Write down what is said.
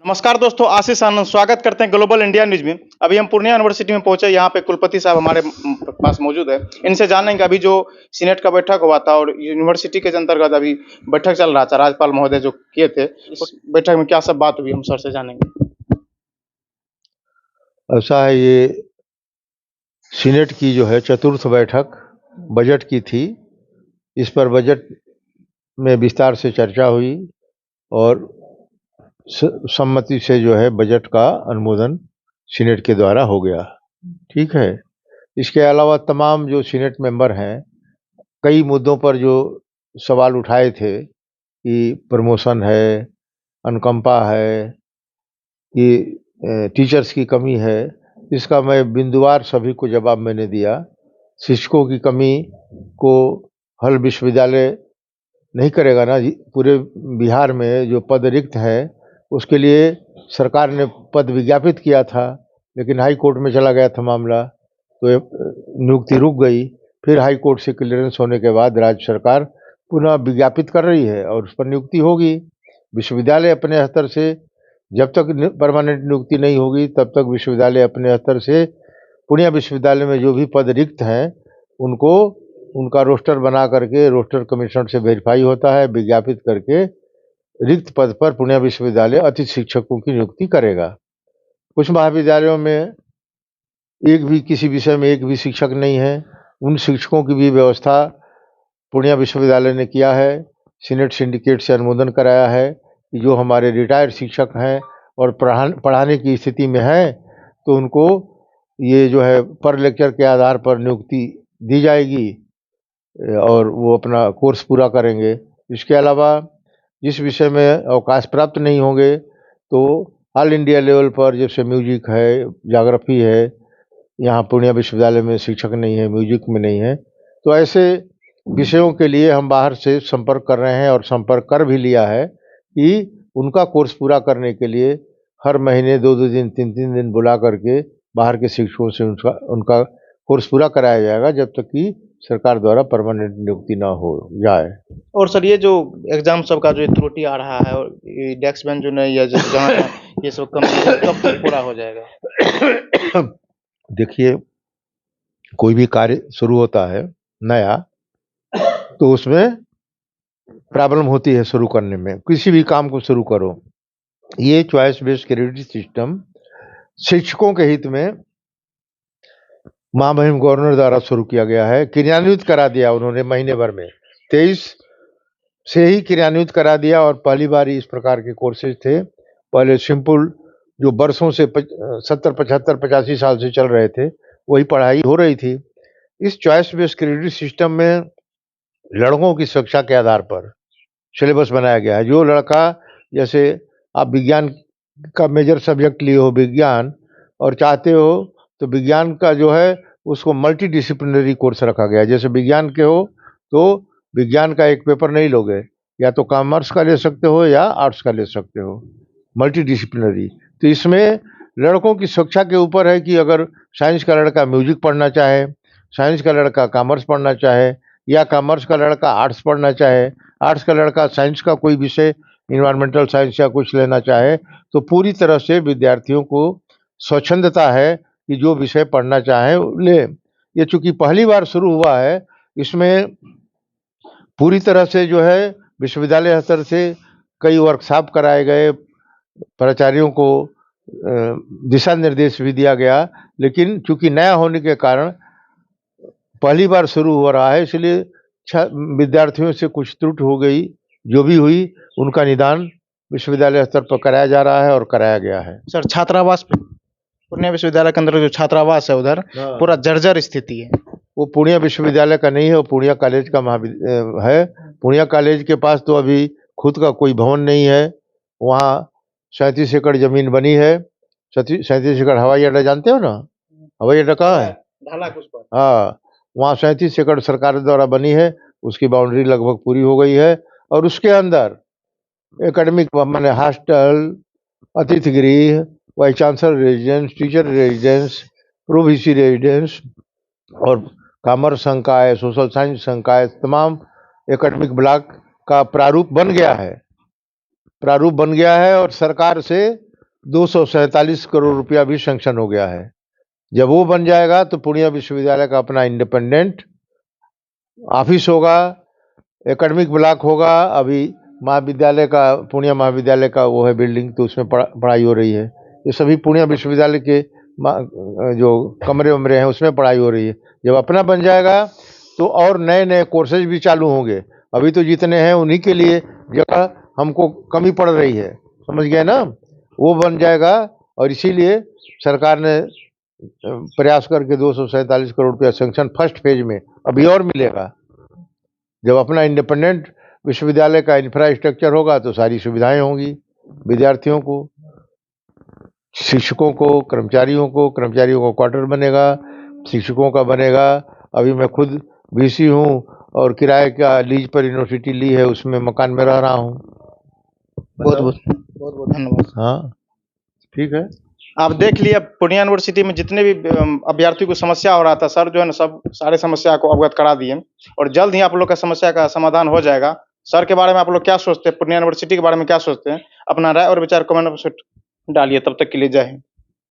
नमस्कार दोस्तों, आशीष आनंद स्वागत करते हैं ग्लोबल इंडिया न्यूज में। अभी हम पूर्णिया यूनिवर्सिटी में पहुंचे। यहाँ पे कुलपति साहब हमारे पास मौजूद है। इनसे जानेंगे अभी जो सीनेट का बैठक हुआ था और यूनिवर्सिटी के अंतर्गत अभी बैठक चल रहा था, राज्यपाल महोदय जो किए थे, इस बैठक में क्या सब बात हुई हम सर से जानेंगे। ऐसा है, ये सीनेट की जो है चतुर्थ बैठक बजट की थी। इस पर बजट में विस्तार से चर्चा हुई और सम्मति से जो है बजट का अनुमोदन सीनेट के द्वारा हो गया। ठीक है। इसके अलावा तमाम जो सीनेट मेंबर हैं, कई मुद्दों पर जो सवाल उठाए थे कि प्रमोशन है, अनुकंपा है, कि टीचर्स की कमी है, इसका मैं बिंदुवार सभी को जवाब मैंने दिया। शिक्षकों की कमी को हल विश्वविद्यालय नहीं करेगा ना। पूरे बिहार में जो पद रिक्त है उसके लिए सरकार ने पद विज्ञापित किया था, लेकिन हाई कोर्ट में चला गया था मामला, तो नियुक्ति रुक गई। फिर हाई कोर्ट से क्लियरेंस होने के बाद राज्य सरकार पुनः विज्ञापित कर रही है और उस पर नियुक्ति होगी। विश्वविद्यालय अपने स्तर से जब तक परमानेंट नियुक्ति नहीं होगी तब तक विश्वविद्यालय अपने स्तर से पूर्णिया विश्वविद्यालय में जो भी पद रिक्त हैं उनको उनका रोस्टर बना करके रोस्टर कमीशन से वेरीफाई होता है, विज्ञापित करके रिक्त पद पर पूर्णिया विश्वविद्यालय अतिथि शिक्षकों की नियुक्ति करेगा। कुछ महाविद्यालयों में किसी विषय में एक भी शिक्षक नहीं है, उन शिक्षकों की भी व्यवस्था पूर्णिया विश्वविद्यालय ने किया है। सीनेट सिंडिकेट से अनुमोदन कराया है कि जो हमारे रिटायर्ड शिक्षक हैं और पढ़ाने की स्थिति में हैं तो उनको ये जो है पर लेक्चर के आधार पर नियुक्ति दी जाएगी और वो अपना कोर्स पूरा करेंगे। इसके अलावा जिस विषय में अवकाश प्राप्त नहीं होंगे तो ऑल इंडिया लेवल पर जैसे म्यूजिक है, ज्योग्राफी है, यहाँ पूर्णिया विश्वविद्यालय में शिक्षक नहीं है, म्यूजिक में नहीं है, तो ऐसे विषयों के लिए हम बाहर से संपर्क कर रहे हैं और संपर्क कर भी लिया है कि उनका कोर्स पूरा करने के लिए हर महीने 2-2 दिन 3-3 दिन बुला करके बाहर के शिक्षकों से उनका कोर्स पूरा कराया जाएगा जब तक कि सरकार द्वारा परमानेंट नियुक्ति ना हो जाए। और सर ये जो एग्जाम सब का जो त्रुटि आ रहा है और डेस्क बेंच जो नहीं है, ये सब कब तक पूरा हो जाएगा? देखिए, कोई भी कार्य शुरू होता है नया तो उसमें प्रॉब्लम होती है शुरू करने में। किसी भी काम को शुरू करो, ये चॉइस बेस्ड क्रेडिट सिस्टम शिक्षकों के हित में महामहिम गवर्नर द्वारा शुरू किया गया है। क्रियान्वित करा दिया उन्होंने महीने भर में, 23 से ही क्रियान्वित करा दिया। और पहली बार इस प्रकार के कोर्सेज थे। पहले सिंपल जो वर्षों से 70, 75, 85 साल से चल रहे थे वही पढ़ाई हो रही थी। इस चॉइस बेस्ड क्रेडिट सिस्टम में लड़कों की शिक्षा के आधार पर सिलेबस बनाया गया है। जो लड़का, जैसे आप विज्ञान का मेजर सब्जेक्ट लिए हो विज्ञान और चाहते हो तो विज्ञान का जो है उसको मल्टी डिसिप्लिनरी कोर्स रखा गया है। जैसे विज्ञान के हो तो विज्ञान का एक पेपर नहीं लोगे, या तो कॉमर्स का ले सकते हो या आर्ट्स का ले सकते हो, मल्टी डिसिप्लिनरी। तो इसमें लड़कों की शिक्षा के ऊपर है कि अगर साइंस का लड़का म्यूजिक पढ़ना चाहे, साइंस का लड़का कॉमर्स पढ़ना चाहे, या कॉमर्स का लड़का आर्ट्स पढ़ना चाहे, आर्ट्स का लड़का साइंस का कोई विषय इन्वायरमेंटल साइंस या कुछ लेना चाहे, तो पूरी तरह से विद्यार्थियों को स्वच्छंदता है कि जो विषय पढ़ना चाहे ले। ये चूंकि पहली बार शुरू हुआ है, इसमें पूरी तरह से जो है विश्वविद्यालय स्तर से कई वर्कशॉप कराए गए, प्राचार्यों को दिशा निर्देश भी दिया गया। लेकिन चूंकि नया होने के कारण पहली बार शुरू हो रहा है, इसलिए विद्यार्थियों से कुछ त्रुटि हो गई। जो भी हुई उनका निदान विश्वविद्यालय स्तर पर कराया जा रहा है और कराया गया है। सर छात्रावास पूर्णिया विश्वविद्यालय के अंदर जो छात्रावास है उधर पूरा जर्जर स्थिति है। वो पूर्णिया विश्वविद्यालय का नहीं है, वो पूर्णिया कॉलेज का है। पूर्णिया कॉलेज के पास तो अभी खुद का कोई भवन नहीं है। वहाँ 37 एकड़ जमीन बनी है। 37 एकड़ हवाई अड्डा जानते हो ना? हवाई अड्डा कहाँ है? हाँ, वहाँ 37 एकड़ सरकार द्वारा बनी है। उसकी बाउंड्री लगभग पूरी हो गई है और उसके अंदर एकेडमिक माने हॉस्टल, अतिथि गृह, vice chancellor residence, teacher residence, प्रोविसी रेजिडेंस और कॉमर्स संकाय, सोशल साइंस संकाय, तमाम एकेडमिक ब्लॉक का प्रारूप बन गया है और सरकार से 247 करोड़ रुपया भी सैंक्शन हो गया है। जब वो बन जाएगा तो पूर्णिया विश्वविद्यालय का अपना इंडिपेंडेंट ऑफिस होगा, एकेडमिक ब्लॉक होगा। अभी महाविद्यालय का, पूर्णिया महाविद्यालय का वो है बिल्डिंग, तो उसमें पढ़ाई हो रही है। ये सभी पूर्णिया विश्वविद्यालय के जो कमरे वमरे हैं उसमें पढ़ाई हो रही है। जब अपना बन जाएगा तो और नए नए कोर्सेज भी चालू होंगे। अभी तो जितने हैं उन्हीं के लिए जगह हमको कमी पड़ रही है, समझ गए ना। वो बन जाएगा और इसीलिए सरकार ने प्रयास करके 247 करोड़ रुपया सैंक्शन फर्स्ट फेज में, अभी और मिलेगा। जब अपना इंडिपेंडेंट विश्वविद्यालय का इंफ्रास्ट्रक्चर होगा तो सारी सुविधाएं होंगी विद्यार्थियों को, शिक्षकों को, कर्मचारियों को क्वार्टर बनेगा, शिक्षकों का बनेगा। अभी मैं खुद वीसी हूँ और किराए का लीज पर यूनिवर्सिटी ली है, उसमें मकान में रह रहा हूँ। बहुत बहुत धन्यवाद। हाँ ठीक है। आप देख लिए पूर्णिया यूनिवर्सिटी में जितने भी अभ्यर्थियों को समस्या हो रहा था, सर जो है ना सब सारे समस्या को अवगत करा दिए और जल्द ही आप लोग का समस्या का समाधान हो जाएगा। सर के बारे में आप लोग क्या सोचते हैं, पूर्णिया यूनिवर्सिटी के बारे में क्या सोचते हैं, अपना राय और विचार कमेंट बॉक्स में डालिए। तब तक के लिए जय हिंद।